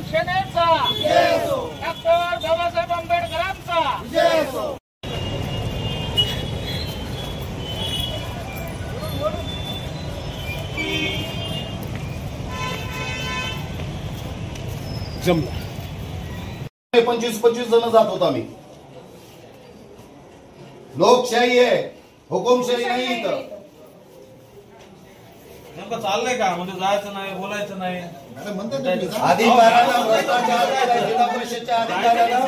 सेनेचा डॉक्टर बाबासाहेब आंबेडकरांचा जमला 25 जण जात होतो आम्ही। लोकशाही आहे, हुकुमशाही नाही इथं। नेमकं चाललंय का? म्हणजे जायचं नाही, बोलायचं नाही। अधिकाऱ्यांना भ्रष्टाचार केला, जिल्हा परिषदच्या अधिकाऱ्याला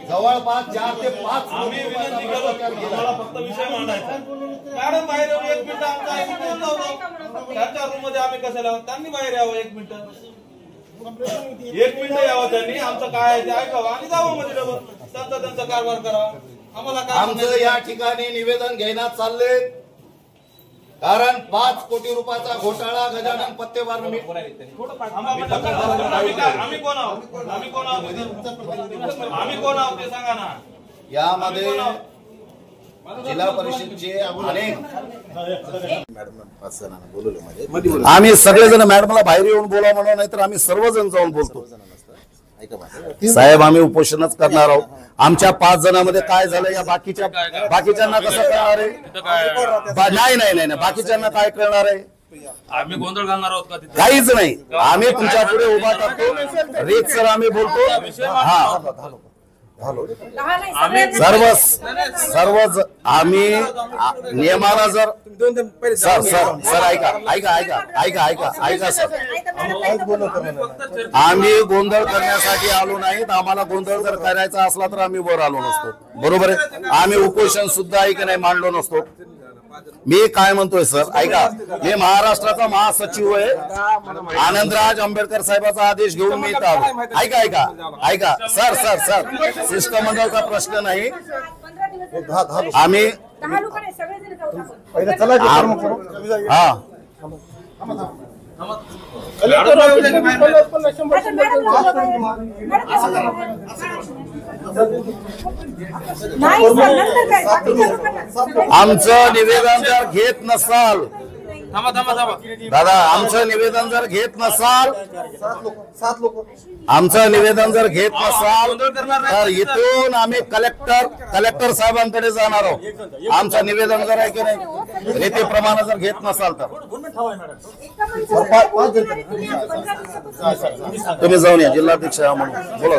जवळपास 4 ते 5 आम्ही विनंती केलो, आम्हाला फक्त विषय मांडायचा। मॅडम बाहेर येऊन 1 मिनिट आमचा ऐकून जाऊ। त्यांच्या रूम मध्ये आम्ही कशाला? त्यांनी बाहेर यावं 1 मिनिट, 1 मिनिट यावं त्यांनी, आमचं काय आहे ते ऐकावं आणि जावं मध्ये डबल त्यांचा कारभार करावा। आम्हाला काय आमचं या ठिकाणी निवेदन घेण्यात चालले, कारण 5 कोटी रुपयाचा घोटाळा गजानन पत्तेवार आम्ही कोण आहोत? आम्ही कोण आहोत ते सांगा ना। यामध्ये जिल्हा परिषदचे अनेक आम्ही सगळेजण मॅडमला बाहेर येऊन बोला म्हणून, नाहीतर आम्ही सर्वजण जाऊन बोलतो। साहेब आम्ही उपोषणच करणार आहोत। आमच्या 5 जणांमध्ये काय झालं या बाकीच्यांना कसं कळणार आहे? नाही बाकीच्यांना काय कळणार आहे? आम्ही गोंधळ घालणार आहोत का? काहीच नाही, आम्ही तुमच्या पुढे उभा टाकतो, रेत सर आम्ही बोलतो। हा सर्वच आम्ही नियमाला जर सर ऐका सर, आम्ही गोंधळ करण्यासाठी आलो नाहीत। आम्हाला गोंधळ जर करायचा असला तर आम्ही वर आलो नसतो, बरोबर आहे? आम्ही उपोषण सुद्धा नाही मांडलो नसतो। मी काय म्हणतोय सर, ऐका, मी महाराष्ट्राचा महासचिव आहे, आनंदराज आंबेडकर साहेबांचा आदेश घेऊन मी इथं आलो। ऐका सर शिष्टमंडळाचा प्रश्न नाही, आम्ही हा आमचं निवेदन जर घेत नसाल, दादा आमचं निवेदन जर घेत नसाल, तर इथून आम्ही कलेक्टर साहेबांकडे जाणार आहोत। आमचं निवेदन जर आहे की नाही रीतीप्रमाणे जर घेत नसाल तर तुम्ही जाऊन या, जिल्हाध्यक्ष म्हणून बोला।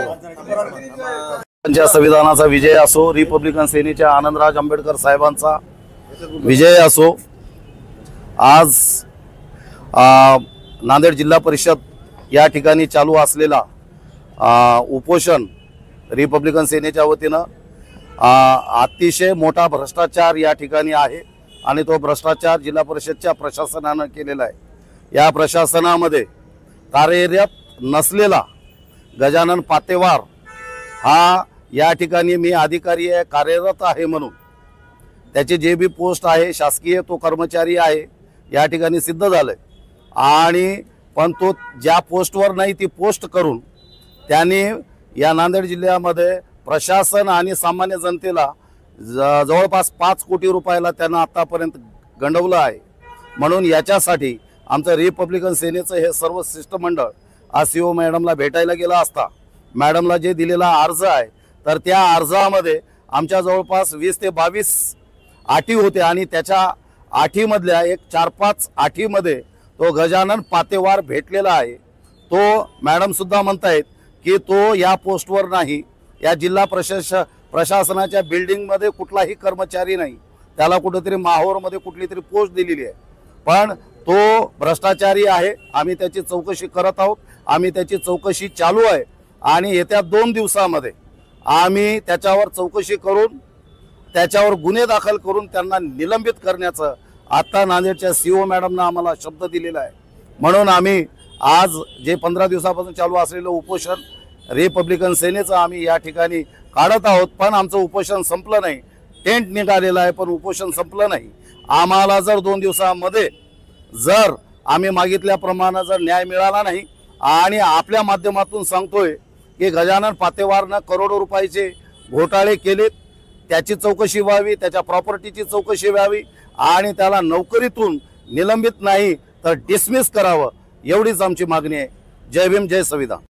त्यांच्या संविधानाचा विजय असो, रिपब्लिकन सेनेच्या आनंदराज आंबेडकर साहेबांचा विजय असो। आज नांदेड जिल्हा परिषद या ठिकाणी चालू असलेला उपोषण रिपब्लिकन सेनेच्या वतीनं अतिशय मोठा भ्रष्टाचार या ठिकाणी आहे आणि तो भ्रष्टाचार जिल्हा परिषदच्या प्रशासनानं केलेला आहे। या प्रशासनामध्ये कार्यरत नसलेला गजानन पातेवार हा या ठिकाणी मी अधिकारी आहे, कार्यरत आहे म्हणून त्याचे जे बी पोस्ट आहे शासकीय तो कर्मचारी आहे या ठिकाणी सिद्ध झालंय, आणि पण तो ज्या पोस्टवर नाही ती पोस्ट करून त्यांनी या नांदेड जिल्ह्यामध्ये प्रशासन आणि सामान्य जनतेला जवळपास 5 कोटी रुपयाला त्यांना आतापर्यंत गंडवलं आहे। म्हणून याच्यासाठी आमचं रिपब्लिकन सेनेचं हे सर्व शिष्टमंडळ आज सीओ मॅडमला भेटायला गेला असता मॅडमला जे दिलेला अर्ज आहे तर त्या अर्जामध्ये आमच्या जवळपास 20 ते 22 अटी होत्या आणि त्याच्या अटीमधल्या एक 4-5 अटीमध्ये तो गजानन पातेवार भेटलेला आहे। तो मॅडम सुद्धा म्हणतायत की तो या पोस्टवर नाही, या जिल्हा प्रशासनाच्या बिल्डिंगमध्ये कुठलाही कर्मचारी नाही, त्याला कुठेतरी माहोरमध्ये कुठली तरी पोस्ट दिलेली आहे, पण तो भ्रष्टाचारी आहे। आम्ही त्याची चौकशी करत आहोत, आम्ही त्याची चौकशी चालू आहे आणि येत्या 2 दिवसामध्ये आम्ही त्याच्यावर चौकशी करून त्याच्यावर गुन्हे दाखल करून त्यांना निलंबित करण्याचं आता नांदेडच्या सीओ मॅडमनं आम्हाला शब्द दिलेला आहे। म्हणून आम्ही आज जे 15 दिवसापासून चालू असलेलं उपोषण रिपब्लिकन सेनेचं आम्ही या ठिकाणी काढत आहोत, पण आमचं उपोषण संपलं नाही। टेंट निघालेलं आहे पण उपोषण संपलं नाही। आम्हाला जर 2 दिवसामध्ये जर आम्ही मागितल्याप्रमाणे जर न्याय मिळाला नाही आणि आपल्या माध्यमातून सांगतोय की गजानन पातेवारनं करोडो रुपयाचे घोटाळे केलेत, त्याची चौकशी व्हावी, त्याच्या प्रॉपर्टीची चौकशी व्हावी आणि त्याला नोकरीतून निलंबित नाही तर डिसमिस करावं, एवढीच आमची मागणी आहे। जय भीम, जय संविधान।